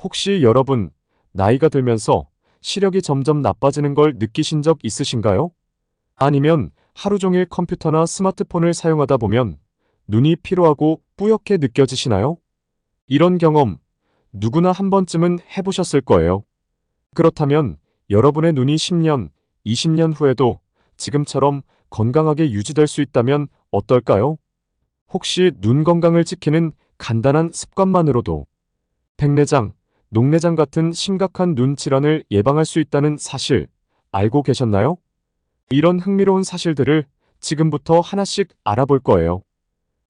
혹시 여러분, 나이가 들면서 시력이 점점 나빠지는 걸 느끼신 적 있으신가요? 아니면 하루 종일 컴퓨터나 스마트폰을 사용하다 보면 눈이 피로하고 뿌옇게 느껴지시나요? 이런 경험 누구나 한 번쯤은 해보셨을 거예요. 그렇다면 여러분의 눈이 10년, 20년 후에도 지금처럼 건강하게 유지될 수 있다면 어떨까요? 혹시 눈 건강을 지키는 간단한 습관만으로도 백내장, 녹내장 같은 심각한 눈 질환을 예방할 수 있다는 사실 알고 계셨나요? 이런 흥미로운 사실들을 지금부터 하나씩 알아볼 거예요.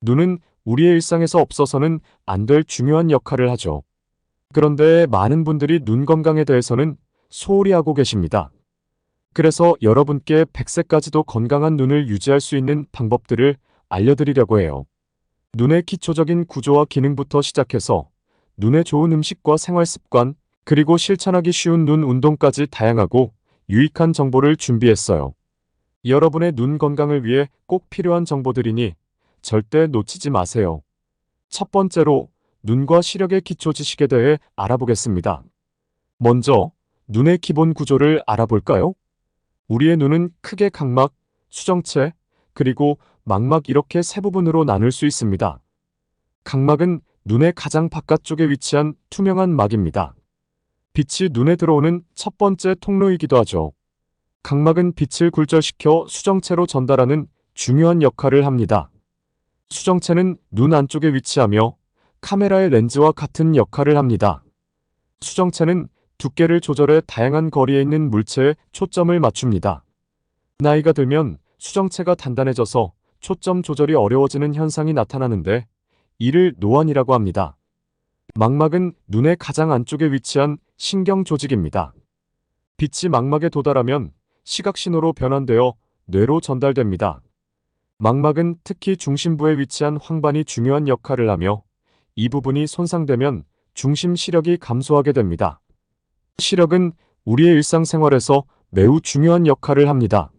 눈은 우리의 일상에서 없어서는 안 될 중요한 역할을 하죠. 그런데 많은 분들이 눈 건강에 대해서는 소홀히 하고 계십니다. 그래서 여러분께 100세까지도 건강한 눈을 유지할 수 있는 방법들을 알려드리려고 해요. 눈의 기초적인 구조와 기능부터 시작해서 눈에 좋은 음식과 생활 습관, 그리고 실천하기 쉬운 눈 운동까지 다양하고 유익한 정보를 준비했어요. 여러분의 눈 건강을 위해 꼭 필요한 정보들이니 절대 놓치지 마세요. 첫 번째로 눈과 시력의 기초 지식에 대해 알아보겠습니다. 먼저 눈의 기본 구조를 알아볼까요? 우리의 눈은 크게 각막, 수정체, 그리고 망막 이렇게 세 부분으로 나눌 수 있습니다. 각막은 눈의 가장 바깥쪽에 위치한 투명한 막입니다. 빛이 눈에 들어오는 첫 번째 통로이기도 하죠. 각막은 빛을 굴절시켜 수정체로 전달하는 중요한 역할을 합니다. 수정체는 눈 안쪽에 위치하며 카메라의 렌즈와 같은 역할을 합니다. 수정체는 두께를 조절해 다양한 거리에 있는 물체에 초점을 맞춥니다. 나이가 들면 수정체가 단단해져서 초점 조절이 어려워지는 현상이 나타나는데 이를 노안이라고 합니다. 망막은 눈의 가장 안쪽에 위치한 신경 조직입니다. 빛이 망막에 도달하면 시각신호로 변환되어 뇌로 전달됩니다. 망막은 특히 중심부에 위치한 황반이 중요한 역할을 하며 이 부분이 손상되면 중심 시력이 감소하게 됩니다. 시력은 우리의 일상생활에서 매우 중요한 역할을 합니다.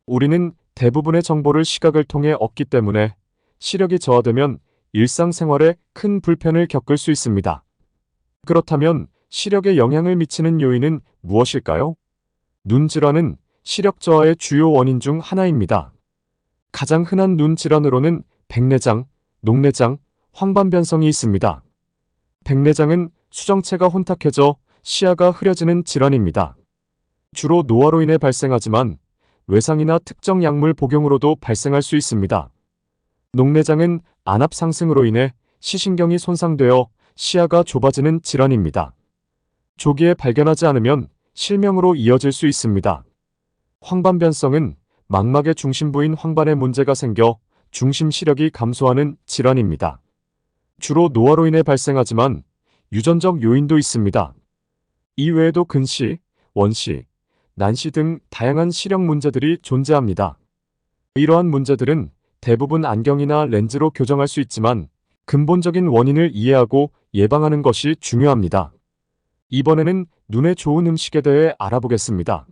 우리는 대부분의 정보를 시각을 통해 얻기 때문에 시력이 저하되면 일상생활에 큰 불편을 겪을 수 있습니다. 그렇다면 시력에 영향을 미치는 요인은 무엇일까요? 눈 질환은 시력 저하의 주요 원인 중 하나입니다. 가장 흔한 눈 질환으로는 백내장, 녹내장, 황반변성이 있습니다. 백내장은 수정체가 혼탁해져 시야가 흐려지는 질환입니다. 주로 노화로 인해 발생하지만 외상이나 특정 약물 복용으로도 발생할 수 있습니다. 녹내장은 안압 상승으로 인해 시신경이 손상되어 시야가 좁아지는 질환입니다. 조기에 발견하지 않으면 실명으로 이어질 수 있습니다. 황반변성은 망막의 중심부인 황반에 문제가 생겨 중심 시력이 감소하는 질환입니다. 주로 노화로 인해 발생하지만 유전적 요인도 있습니다. 이 외에도 근시, 원시, 난시 등 다양한 시력 문제들이 존재합니다. 이러한 문제들은 대부분 안경이나 렌즈로 교정할 수 있지만 근본적인 원인을 이해하고 예방하는 것이 중요합니다. 이번에는 눈에 좋은 음식에 대해 알아보겠습니다.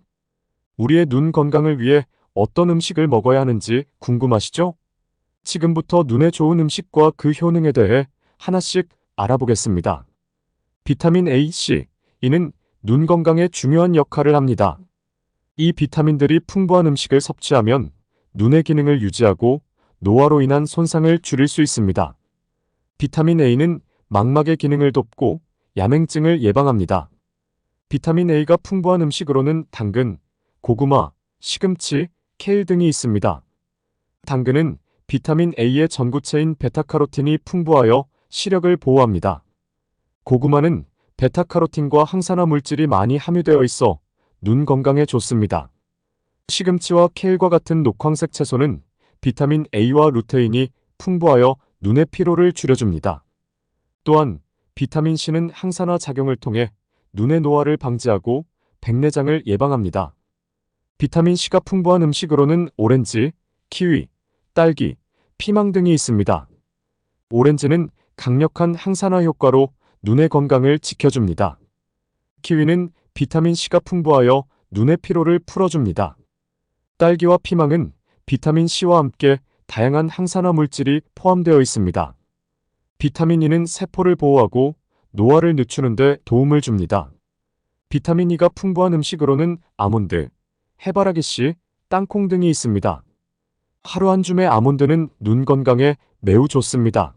우리의 눈 건강을 위해 어떤 음식을 먹어야 하는지 궁금하시죠? 지금부터 눈에 좋은 음식과 그 효능에 대해 하나씩 알아보겠습니다. 비타민 A, C, 이는 눈 건강에 중요한 역할을 합니다. 이 비타민들이 풍부한 음식을 섭취하면 눈의 기능을 유지하고 노화로 인한 손상을 줄일 수 있습니다. 비타민 A는 망막의 기능을 돕고 야맹증을 예방합니다. 비타민 A가 풍부한 음식으로는 당근, 고구마, 시금치, 케일 등이 있습니다. 당근은 비타민 A의 전구체인 베타카로틴이 풍부하여 시력을 보호합니다. 고구마는 베타카로틴과 항산화 물질이 많이 함유되어 있어 눈 건강에 좋습니다. 시금치와 케일과 같은 녹황색 채소는 비타민 A와 루테인이 풍부하여 눈의 피로를 줄여줍니다. 또한 비타민 C는 항산화 작용을 통해 눈의 노화를 방지하고 백내장을 예방합니다. 비타민 C가 풍부한 음식으로는 오렌지, 키위, 딸기, 피망 등이 있습니다. 오렌지는 강력한 항산화 효과로 눈의 건강을 지켜줍니다. 키위는 비타민 C가 풍부하여 눈의 피로를 풀어줍니다. 딸기와 피망은 비타민 C와 함께 다양한 항산화 물질이 포함되어 있습니다. 비타민 E는 세포를 보호하고 노화를 늦추는 데 도움을 줍니다. 비타민 E가 풍부한 음식으로는 아몬드, 해바라기 씨, 땅콩 등이 있습니다. 하루 한 줌의 아몬드는 눈 건강에 매우 좋습니다.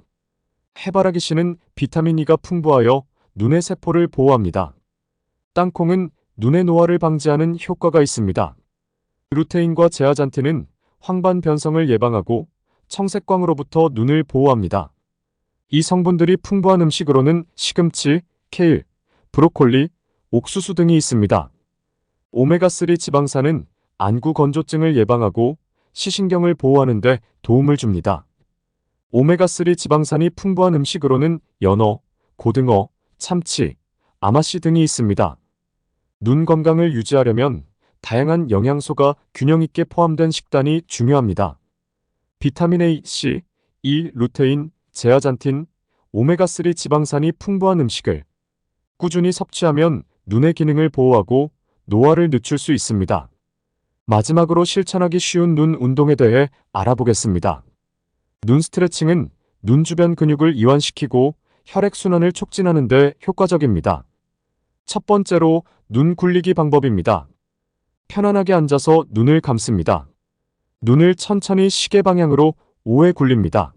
해바라기 씨는 비타민 E가 풍부하여 눈의 세포를 보호합니다. 땅콩은 눈의 노화를 방지하는 효과가 있습니다. 루테인과 제아잔틴은 황반 변성을 예방하고 청색광으로부터 눈을 보호합니다. 이 성분들이 풍부한 음식으로는 시금치, 케일, 브로콜리, 옥수수 등이 있습니다. 오메가3 지방산은 안구 건조증을 예방하고 시신경을 보호하는 데 도움을 줍니다. 오메가3 지방산이 풍부한 음식으로는 연어, 고등어, 참치, 아마씨 등이 있습니다. 눈 건강을 유지하려면 다양한 영양소가 균형 있게 포함된 식단이 중요합니다. 비타민 A, C, E, 루테인, 제아잔틴, 오메가3 지방산이 풍부한 음식을 꾸준히 섭취하면 눈의 기능을 보호하고 노화를 늦출 수 있습니다. 마지막으로 실천하기 쉬운 눈 운동에 대해 알아보겠습니다. 눈 스트레칭은 눈 주변 근육을 이완시키고 혈액순환을 촉진하는 데 효과적입니다. 첫 번째로 눈 굴리기 방법입니다. 편안하게 앉아서 눈을 감습니다. 눈을 천천히 시계 방향으로 5회 굴립니다.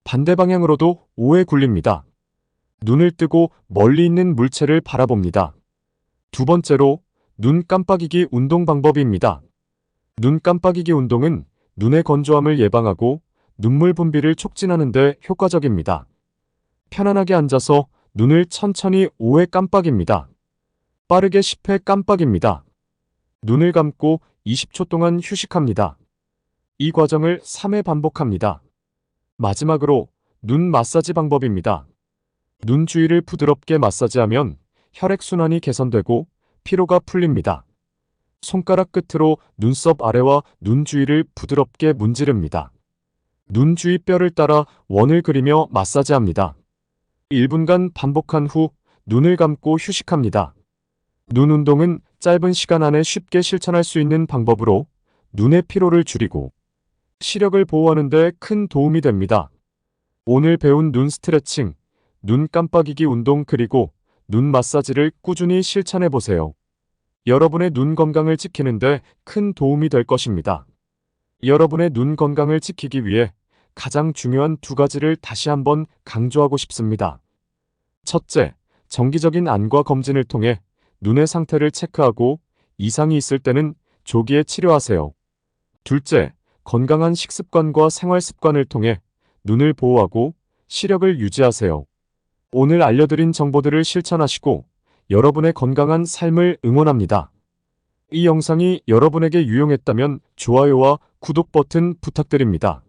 반대 방향으로도 5회 굴립니다. 눈을 뜨고 멀리 있는 물체를 바라봅니다. 두 번째로 눈 깜빡이기 운동 방법입니다. 눈 깜빡이기 운동은 눈의 건조함을 예방하고 눈물 분비를 촉진하는 데 효과적입니다. 편안하게 앉아서 눈을 천천히 5회 깜빡입니다. 빠르게 10회 깜빡입니다. 눈을 감고 20초 동안 휴식합니다. 이 과정을 3회 반복합니다. 마지막으로 눈 마사지 방법입니다. 눈 주위를 부드럽게 마사지하면 혈액순환이 개선되고 피로가 풀립니다. 손가락 끝으로 눈썹 아래와 눈 주위를 부드럽게 문지릅니다. 눈 주위 뼈를 따라 원을 그리며 마사지합니다. 1분간 반복한 후 눈을 감고 휴식합니다. 눈 운동은 짧은 시간 안에 쉽게 실천할 수 있는 방법으로 눈의 피로를 줄이고 시력을 보호하는 데 큰 도움이 됩니다. 오늘 배운 눈 스트레칭, 눈 깜빡이기 운동 그리고 눈 마사지를 꾸준히 실천해 보세요. 여러분의 눈 건강을 지키는 데 큰 도움이 될 것입니다. 여러분의 눈 건강을 지키기 위해 가장 중요한 두 가지를 다시 한번 강조하고 싶습니다. 첫째, 정기적인 안과 검진을 통해 눈의 상태를 체크하고 이상이 있을 때는 조기에 치료하세요. 둘째, 건강한 식습관과 생활 습관을 통해 눈을 보호하고 시력을 유지하세요. 오늘 알려드린 정보들을 실천하시고 여러분의 건강한 삶을 응원합니다. 이 영상이 여러분에게 유용했다면 좋아요와 구독 버튼 부탁드립니다.